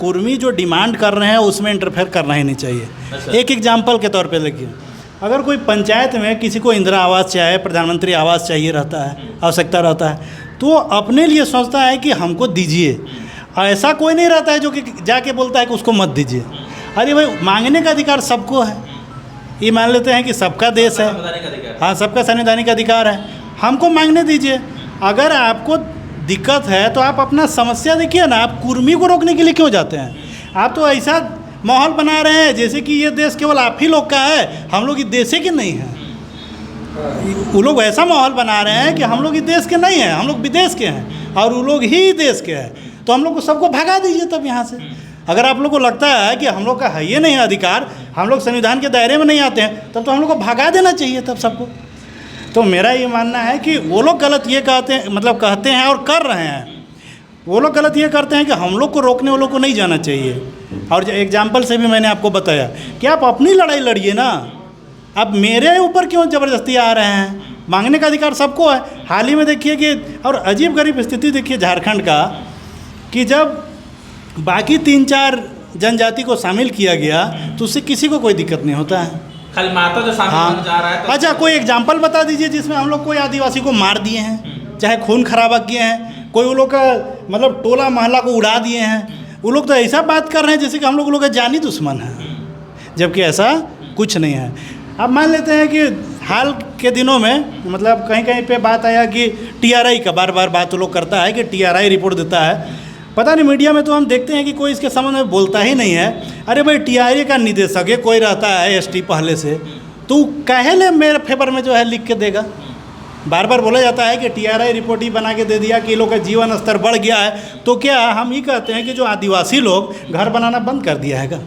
कुर्मी जो डिमांड कर रहे हैं उसमें इंटरफेयर करना ही नहीं चाहिए। एक एग्जाम्पल के तौर पे देखिए, अगर कोई पंचायत में किसी को इंदिरा आवास चाहिए, प्रधानमंत्री आवास चाहिए रहता है, आवश्यकता रहता है, तो वो अपने लिए सोचता है कि हमको दीजिए। ऐसा कोई नहीं रहता है जो कि जाके बोलता है कि उसको मत दीजिए। अरे भाई, मांगने का अधिकार सबको है। ये मान लेते हैं कि सबका देश है, हाँ, सबका संवैधानिक अधिकार है, हमको मांगने दीजिए। अगर आपको दिक्कत है तो आप अपना समस्या देखिए ना, आप कुर्मी को रोकने के लिए क्यों जाते हैं? आप तो ऐसा माहौल बना रहे हैं जैसे कि ये देश केवल आप ही लोग का है, हम लोग इस देश के नहीं हैं। वो लोग ऐसा माहौल बना रहे हैं कि हम लोग इस देश के नहीं हैं, हम लोग विदेश के हैं और वो लोग ही देश के हैं। तो हम लोग को सबको भगा दीजिए तब यहाँ से। अगर आप लोग को लगता है कि हम लोग का है ये नहीं अधिकार, हम लोग संविधान के दायरे में नहीं आते हैं, तब तो हम लोग को भगा देना चाहिए तब सबको। तो मेरा ये मानना है कि वो लोग गलत ये कहते हैं, मतलब कहते हैं और कर रहे हैं। वो लोग गलत ये करते हैं कि हम लोग को रोकने वालों को नहीं जाना चाहिए। और एग्जाम्पल से भी मैंने आपको बताया कि आप अपनी लड़ाई लड़िए ना, आप मेरे ऊपर क्यों ज़बरदस्ती आ रहे हैं? मांगने का अधिकार सबको है। हाल ही में देखिए कि, और अजीब गरीब स्थिति देखिए झारखंड का, कि जब बाकी 3-4 जनजाति को शामिल किया गया तो उससे किसी को कोई दिक्कत नहीं होता है, खाली माता जो शामिल जा रहा है। अच्छा, कोई एग्जाम्पल बता दीजिए जिसमें हम लोग कोई आदिवासी को मार दिए हैं, चाहे खून खराबा किए हैं, कोई वो लोग का मतलब टोला महला को उड़ा दिए हैं। वो लोग तो ऐसा बात कर रहे हैं जैसे कि हम लोग का जानी दुश्मन है, जबकि ऐसा कुछ नहीं है। अब मान लेते हैं कि हाल के दिनों में मतलब कहीं कहीं पे बात आया कि TRI का बार बार बात वो लोग करता है कि TRI रिपोर्ट देता है। पता नहीं, मीडिया में तो हम देखते हैं कि कोई इसके संबंध में बोलता ही नहीं है। अरे भाई, TRI का निदेशक है, कोई रहता है ST पहले से, तो कहे ले मेरे फेवर में जो है लिख के देगा। बार बार बोला जाता है कि TRI रिपोर्ट ही बना के दे दिया कि लोग का जीवन स्तर बढ़ गया है। तो क्या हम ही कहते हैं कि जो आदिवासी लोग घर बनाना बंद कर दिया है?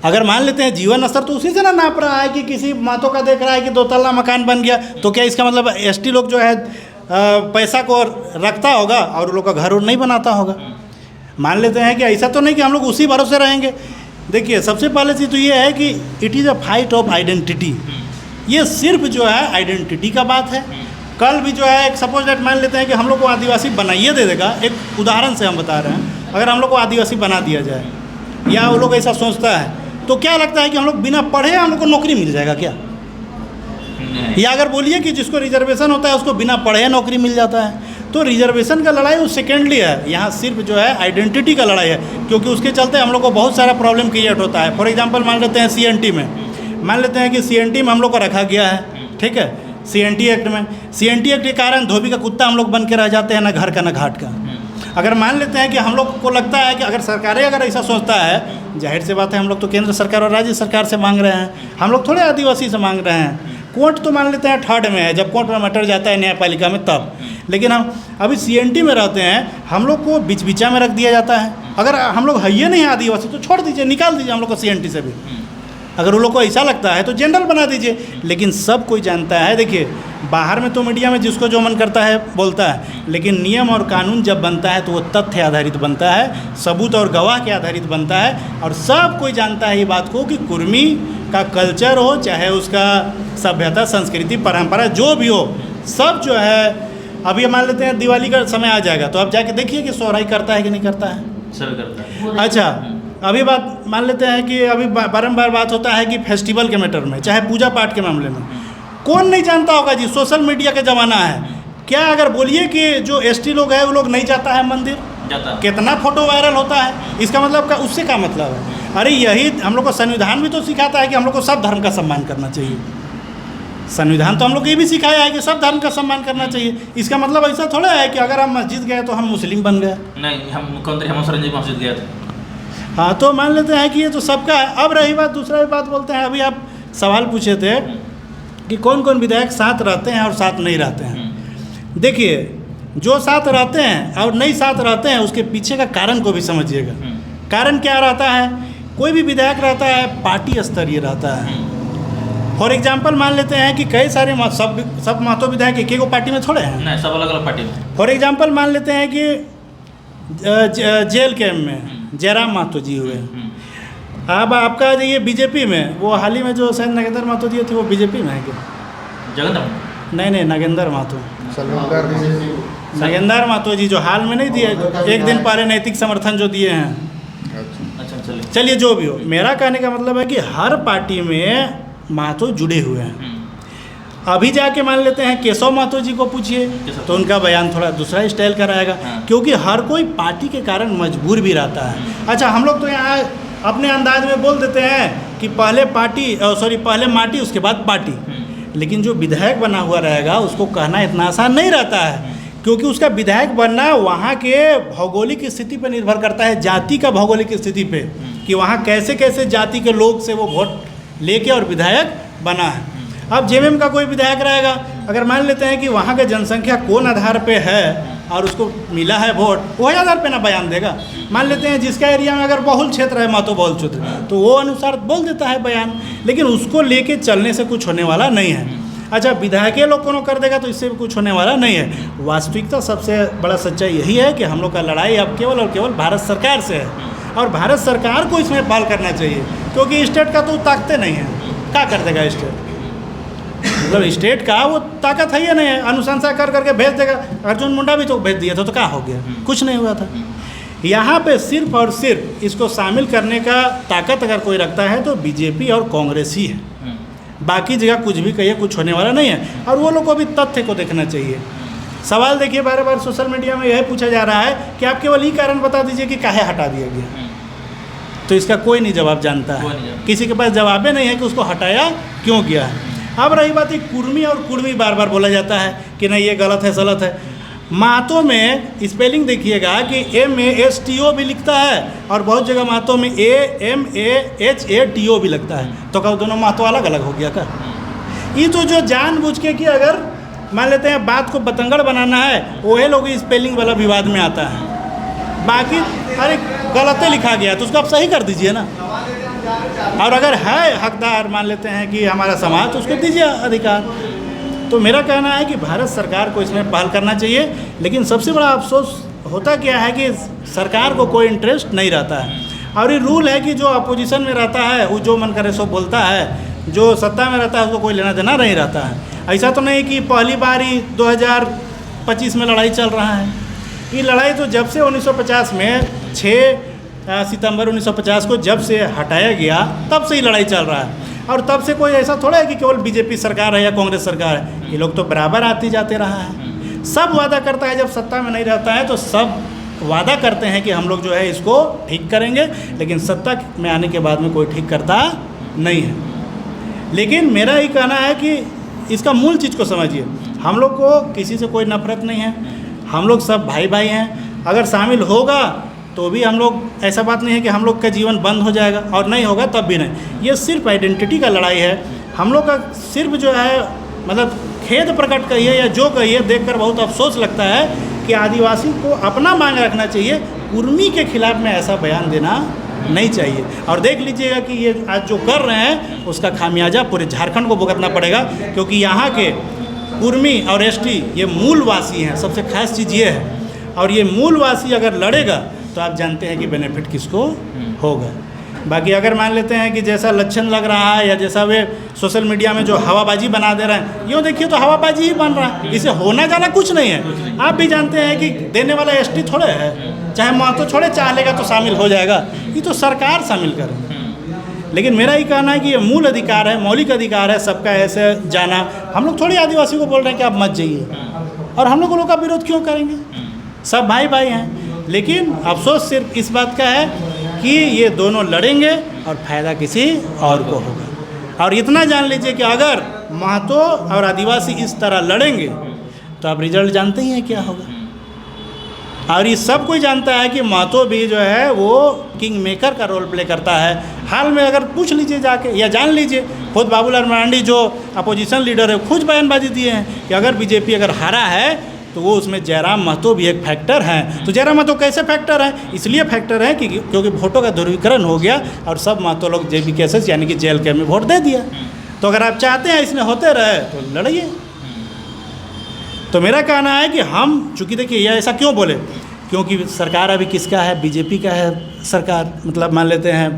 अगर मान लेते हैं जीवन स्तर तो उसी से ना नाप रहा है कि किसी मातों का देख रहा है कि 2 तल्ला मकान बन गया, तो क्या इसका मतलब ST लोग जो है पैसा को रखता होगा और लोग का घर और नहीं बनाता होगा? मान लेते हैं कि ऐसा तो नहीं कि हम लोग उसी भरोसे रहेंगे। देखिए, सबसे पहले चीज़ तो ये है कि it is a fight of identity. ये सिर्फ जो है आइडेंटिटी का बात है। कल भी जो है एक सपोज डेट मान लेते हैं कि हम लोग को आदिवासी बनाइए दे देगा, एक उदाहरण से हम बता रहे हैं, अगर हम लोग को आदिवासी बना दिया जाए या वो लोग ऐसा सोचता है, तो क्या लगता है कि हम लोग बिना पढ़े हम लोग को नौकरी मिल जाएगा क्या? या अगर बोलिए कि जिसको रिजर्वेशन होता है उसको बिना पढ़े नौकरी मिल जाता है, तो रिजर्वेशन का लड़ाई वो सेकेंडली है। यहाँ सिर्फ जो है आइडेंटिटी का लड़ाई है, क्योंकि उसके चलते हम लोग को बहुत सारा प्रॉब्लम क्रिएट होता है। फॉर एग्जांपल मान लेते हैं CNT में, मान लेते हैं कि CNT में हम लोग को रखा गया है, ठीक है, CNT एक्ट में। CNT एक्ट के कारण धोबी का कुत्ता हम लोग बन के रह जाते हैं, ना घर का ना घाट का। अगर मान लेते हैं कि हम लोग को लगता है कि अगर सरकारें अगर ऐसा सोचता है, जाहिर सी बात है हम लोग तो केंद्र सरकार और राज्य सरकार से मांग रहे हैं, हम लोग थोड़े आदिवासी से मांग रहे हैं। कोर्ट तो मान लेते हैं 3rd में है, जब कोर्ट में मैटर जाता है न्यायपालिका में तब। लेकिन हम अभी CNT में रहते हैं, हम लोग को बीच बीचा में रख दिया जाता है। अगर हम लोग है ये नहीं आदिवासी तो छोड़ दीजिए, निकाल दीजिए हम लोग को CNT से भी। अगर वो लोग को ऐसा लगता है तो जनरल बना दीजिए। लेकिन सब कोई जानता है, देखिए बाहर में तो मीडिया में जिसको जो मन करता है बोलता है, लेकिन नियम और कानून जब बनता है तो वो तथ्य आधारित बनता है, सबूत और गवाह के आधारित बनता है। और सब कोई जानता है ये बात को कि कुर्मी का कल्चर हो, चाहे उसका सभ्यता, संस्कृति, परंपरा जो भी हो, सब जो है। अभी मान लेते हैं दिवाली का समय आ जाएगा तो आप जाके देखिए कि सोहराई करता है कि नहीं करता है। सब करता है। अच्छा, अभी बात मान लेते हैं कि अभी बारंबार बात होता है कि फेस्टिवल के मैटर में, चाहे पूजा पाठ के मामले में, कौन नहीं जानता होगा जी, सोशल मीडिया का ज़माना है। क्या अगर बोलिए कि जो ST लोग हैं वो लोग नहीं जाता है मंदिर, कितना फोटो वायरल होता है, इसका मतलब उससे क्या मतलब है? अरे यही हम लोग को संविधान भी तो सिखाता है कि हम लोग को सब धर्म का सम्मान करना चाहिए। संविधान तो हम लोग को ये भी सिखाया है कि सब धर्म का सम्मान करना चाहिए। इसका मतलब ऐसा थोड़ा है कि अगर हम मस्जिद गए तो हम मुस्लिम बन गए। नहीं, हम मुख्यमंत्री हेमंत सोरेन जी मस्जिद गए थे। हाँ, तो मान लेते हैं कि ये तो सबका है। अब रही बात, दूसरा बात बोलते हैं, अभी आप सवाल पूछे थे कि कौन कौन विधायक साथ रहते हैं और साथ नहीं रहते हैं। देखिए, जो साथ रहते हैं और नहीं साथ रहते हैं उसके पीछे का कारण को भी समझिएगा। कारण क्या रहता है? कोई भी विधायक रहता है पार्टी स्तरीय रहता है। फॉर एग्जाम्पल मान लेते हैं कि कई सारे सब महतो विधायक एक एक पार्टी में थोड़े हैं, नहीं, सब अलग अलग पार्टी में। फॉर एग्जाम्पल मान लेते हैं कि जेल कैम्प में जयराम महतो जी हुए। अब आपका ये बीजेपी में वो हाल ही में जो शायद नागेंद्र महतो जी थे, वो बीजेपी में है क्या? जगन्नाथ नहीं, नागेंद्र महतो, नागेंद्र महतो जी जो हाल में नहीं दिए, एक दिन पहले नैतिक समर्थन जो दिए हैं, अच्छा चलिए। चलिए जो भी हो, मेरा कहने का मतलब है कि हर पार्टी में महतो जुड़े हुए हैं। अभी जाके मान लेते हैं केशव महतो जी को पूछिए तो उनका बयान थोड़ा दूसरा स्टाइल का रहेगा, क्योंकि हर कोई पार्टी के कारण मजबूर भी रहता है। अच्छा, हम लोग तो यहाँ अपने अंदाज में बोल देते हैं कि पहले माटी उसके बाद पार्टी, लेकिन जो विधायक बना हुआ रहेगा उसको कहना इतना आसान नहीं रहता है, क्योंकि उसका विधायक बनना वहाँ के भौगोलिक स्थिति पर निर्भर करता है, जाति का भौगोलिक स्थिति पे, कि वहाँ कैसे कैसे जाति के लोग से वो वोट लेके और विधायक बना है। अब जेएमएम का कोई विधायक रहेगा, अगर मान लेते हैं कि वहाँ का जनसंख्या कौन आधार पे है और उसको मिला है वोट, वही आधार पे ना बयान देगा। मान लेते हैं जिसका एरिया में अगर बहुल क्षेत्र है, महतो बहुल क्षेत्र, तो वो अनुसार बोल देता है बयान, लेकिन उसको लेके चलने से कुछ होने वाला नहीं है। अच्छा, विधायक लोग कोनो कर देगा तो इससे भी कुछ होने वाला नहीं है। वास्तविकता सबसे बड़ा सच्चाई यही है कि हम लोग का लड़ाई अब केवल और केवल भारत सरकार से है, और भारत सरकार को इसमें पहल करना चाहिए, क्योंकि स्टेट का तो ताकते नहीं है। क्या कर देगा स्टेट? मतलब स्टेट का वो ताकत है ही नहीं है, अनुशंसा कर करके भेज देगा। अर्जुन मुंडा भी तो भेज दिया था, तो क्या हो गया? कुछ नहीं हुआ था। यहाँ पे सिर्फ और सिर्फ इसको शामिल करने का ताकत अगर कोई रखता है तो बीजेपी और कांग्रेस ही है। बाकी जगह कुछ भी कहिए, कुछ होने वाला नहीं है। और वो लोग को भी तथ्य को देखना चाहिए। सवाल देखिए, बार बार सोशल मीडिया में यही पूछा जा रहा है कि आप केवल ये कारण बता दीजिए कि काहे हटा दिया गया, तो इसका कोई नहीं जवाब जानता है, किसी के पास जवाब नहीं है कि उसको हटाया क्यों गया है। अब रही बात है कुर्मी और कुर्मी, बार बार बोला जाता है कि नहीं ये गलत है, गलत है। महतो में स्पेलिंग देखिएगा कि MASTO भी लिखता है, और बहुत जगह महतो में AMAHATO भी लगता है, तो क्या दोनों महतो अलग अलग हो गया क्या? ये तो जो जानबूझ के कि अगर मान लेते हैं बात को बतंगड़ बनाना है, वही लोग स्पेलिंग वाला विवाद में आता है। बाकी अरे गलत लिखा गया तो उसको आप सही कर दीजिए ना। और अगर है हकदार, मान लेते हैं कि हमारा समाज, तो उसको दीजिए अधिकार। तो मेरा कहना है कि भारत सरकार को इसमें पहल करना चाहिए, लेकिन सबसे बड़ा अफसोस होता क्या है कि सरकार को कोई इंटरेस्ट नहीं रहता है। और ये रूल है कि जो अपोजिशन में रहता है वो जो मन करे सो बोलता है, जो सत्ता में रहता है उसको कोई लेना देना नहीं रहता है। ऐसा तो नहीं कि पहली बार ही 2025 में लड़ाई चल रहा है। ये लड़ाई तो जब से 1950 में 6 सितंबर 1950 को जब से हटाया गया तब से ही लड़ाई चल रहा है। और तब से कोई ऐसा थोड़ा है कि केवल बीजेपी सरकार है या कांग्रेस सरकार है, ये लोग तो बराबर आते जाते रहा है। सब वादा करता है, जब सत्ता में नहीं रहता है तो सब वादा करते हैं कि हम लोग जो है इसको ठीक करेंगे, लेकिन सत्ता में आने के बाद में कोई ठीक करता नहीं है। लेकिन मेरा ये कहना है कि इसका मूल चीज़ को समझिए, हम लोग को किसी से कोई नफरत नहीं है, हम लोग सब भाई भाई हैं। अगर शामिल होगा तो भी हम लोग, ऐसा बात नहीं है कि हम लोग का जीवन बंद हो जाएगा, और नहीं होगा तब भी नहीं। ये सिर्फ आइडेंटिटी का लड़ाई है। हम लोग का सिर्फ जो है मतलब खेद प्रकट कहिए या जो कहिए, देखकर बहुत अफसोस लगता है कि आदिवासी को अपना मांग रखना चाहिए, कुर्मी के खिलाफ में ऐसा बयान देना नहीं चाहिए। और देख लीजिएगा कि ये आज जो कर रहे हैं उसका खामियाजा पूरे झारखंड को भुगतना पड़ेगा, क्योंकि यहाँ के कुर्मी और ST ये मूलवासी हैं। सबसे खास चीज़ ये है, और ये मूलवासी अगर लड़ेगा तो आप जानते हैं कि बेनिफिट किसको होगा। बाकी अगर मान लेते हैं कि जैसा लक्षण लग रहा है या जैसा वे सोशल मीडिया में जो हवाबाजी बना दे रहे हैं, यूँ देखिए तो हवाबाजी ही बन रहा है, इसे होना जाना कुछ नहीं है। आप भी जानते हैं कि देने वाला ST थोड़े है, चाहे महतो छोड़े चाह लेगा तो शामिल हो जाएगा, ये तो सरकार शामिल करे। लेकिन मेरा ये कहना है कि ये मूल अधिकार है, मौलिक अधिकार है सबका ऐसे जाना। हम लोग थोड़ी आदिवासी को बोल रहे हैं कि आप मत जाइए, और हम लोग का विरोध क्यों करेंगे? सब भाई भाई हैं। लेकिन अफसोस सिर्फ इस बात का है कि ये दोनों लड़ेंगे और फायदा किसी और को होगा। और इतना जान लीजिए कि अगर महतो और आदिवासी इस तरह लड़ेंगे तो आप रिजल्ट जानते ही हैं क्या होगा। और ये सब कोई जानता है कि महतो भी जो है वो किंग मेकर का रोल प्ले करता है। हाल में अगर पूछ लीजिए जाके या जान लीजिए, खुद बाबूलाल मरांडी जो अपोजिशन लीडर है खुद बयानबाजी दिए हैं कि अगर बीजेपी अगर हारा है तो वो उसमें जयराम महतो भी एक फैक्टर हैं। तो जयराम महतो कैसे फैक्टर है? इसलिए फैक्टर है कि क्योंकि वोटों का ध्रुवीकरण हो गया और सब महतो लोग JB केसेस यानी कि JLK में वोट दे दिया। तो अगर आप चाहते हैं इसमें होते रहे तो लड़िए। तो मेरा कहना है कि हम चूँकि देखिए ये ऐसा क्यों बोले, क्योंकि सरकार अभी किसका है? बीजेपी का है सरकार, मतलब मान लेते हैं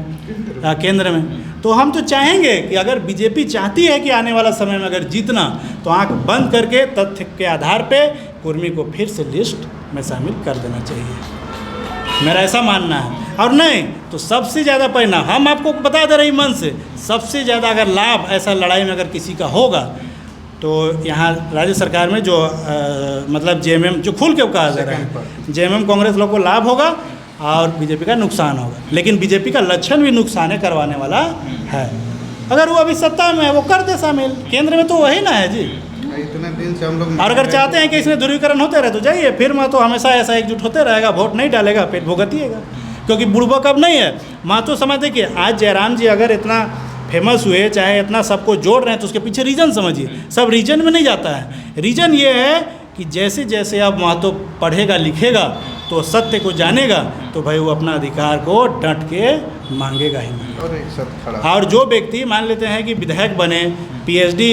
केंद्र में। तो हम तो चाहेंगे कि अगर बीजेपी चाहती है कि आने वाला समय में अगर जीतना, तो आंख बंद करके तथ्य के आधार पे कुर्मी को फिर से लिस्ट में शामिल कर देना चाहिए। मेरा ऐसा मानना है। और नहीं तो सबसे ज़्यादा परिणाम हम आपको बता दे रहे मन से, सबसे ज़्यादा अगर लाभ ऐसा लड़ाई में अगर किसी का होगा तो यहाँ राज्य सरकार में जो मतलब जेएमएम जो खुल के कहा जा रहा है, जेएमएम कांग्रेस लोग को लाभ होगा और बीजेपी का नुकसान होगा। लेकिन बीजेपी का लक्षण भी नुकसान करवाने वाला है। अगर वो अभी सत्ता में है वो कर दे शामिल, केंद्र में तो वही ना है जी। इतने दिन से हम लोग और अगर चाहते हैं कि इसमें ध्रुवीकरण होते रहे तो जाइए, फिर मैं तो हमेशा ऐसा एकजुट होते रहेगा, वोट नहीं डालेगा, पेट भुगतिएगा, क्योंकि बुड़बक अब नहीं है। महतो समझ देखिए, आज जयराम जी अगर इतना फेमस हुए, चाहे इतना सबको जोड़ रहे हैं, तो उसके पीछे रीजन समझिए। सब रीजन में नहीं जाता है। रीजन ये है कि जैसे जैसे अब महतो पढ़ेगा लिखेगा तो सत्य को जानेगा, तो भाई वो अपना अधिकार को डट के मांगेगा ही मांगेगा। और एक साथ खड़ा और जो व्यक्ति मान लेते हैं कि विधायक बने, पीएचडी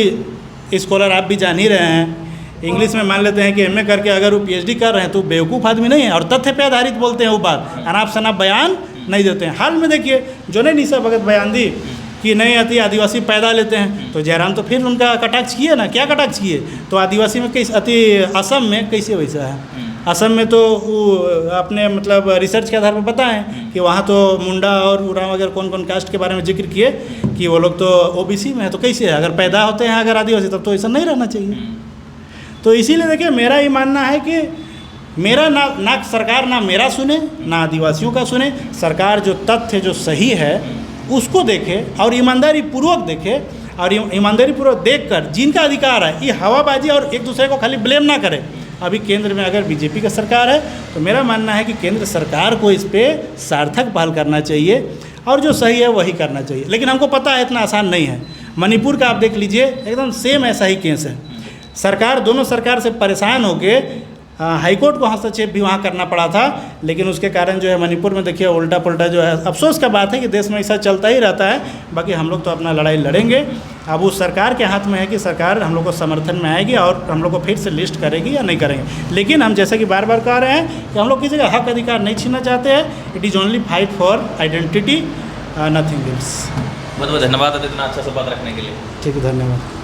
स्कॉलर आप भी जान ही रहे हैं, इंग्लिश में मान लेते हैं कि एमए करके अगर वो पीएचडी कर रहे हैं तो बेवकूफ़ आदमी नहीं है और तथ्य पे आधारित बोलते हैं वो बात, अनाप शनाप बयान नहीं देते हैं। हाल में देखिए जो नहीं निशा भगत बयान दी कि नहीं अति आदिवासी पैदा लेते हैं, तो जयराम तो फिर उनका कटाक्ष किए ना, क्या कटाक्ष किए? तो आदिवासी में कैसे अति असम में कैसे वैसा है? असम में तो वो अपने मतलब रिसर्च के आधार पर बताएं कि वहाँ तो मुंडा और उरांव वगैरह कौन कौन कास्ट के बारे में जिक्र किए कि वो लोग तो ओबीसी में है, तो कैसे है? अगर पैदा होते हैं अगर आदिवासी तब तो ऐसा नहीं रहना चाहिए। तो इसीलिए देखिए मेरा ये मानना है कि मेरा ना सरकार ना मेरा सुने ना आदिवासियों का सुने, सरकार जो तथ्य जो सही है उसको देखे और ईमानदारी पूर्वक देखे, और ईमानदारी पूर्वक देखकर जिनका अधिकार है ये हवाबाजी और एक दूसरे को खाली ब्लेम ना करे। अभी केंद्र में अगर बीजेपी का सरकार है तो मेरा मानना है कि केंद्र सरकार को इस पर सार्थक पहल करना चाहिए और जो सही है वही करना चाहिए। लेकिन हमको पता है इतना आसान नहीं है। मणिपुर का आप देख लीजिए, एकदम सेम ऐसा ही केस है। सरकार दोनों सरकार से परेशान होके हाईकोर्ट को हस्तक्षेप भी वहाँ करना पड़ा था, लेकिन उसके कारण जो है मणिपुर में देखिए उल्टा पुल्टा जो है। अफसोस का बात है कि देश में ऐसा चलता ही रहता है। बाकी हम लोग तो अपना लड़ाई लड़ेंगे। अब उस सरकार के हाथ में है कि सरकार हम लोग को समर्थन में आएगी और हम लोग को फिर से लिस्ट करेगी या नहीं करेंगे। लेकिन हम जैसे कि बार बार कह रहे हैं कि हम लोग किसी का हक अधिकार नहीं छीनना चाहते हैं। It is only fight for identity, nothing else. बहुत बहुत धन्यवाद इतना अच्छा सा बात रखने के लिए। ठीक है, धन्यवाद।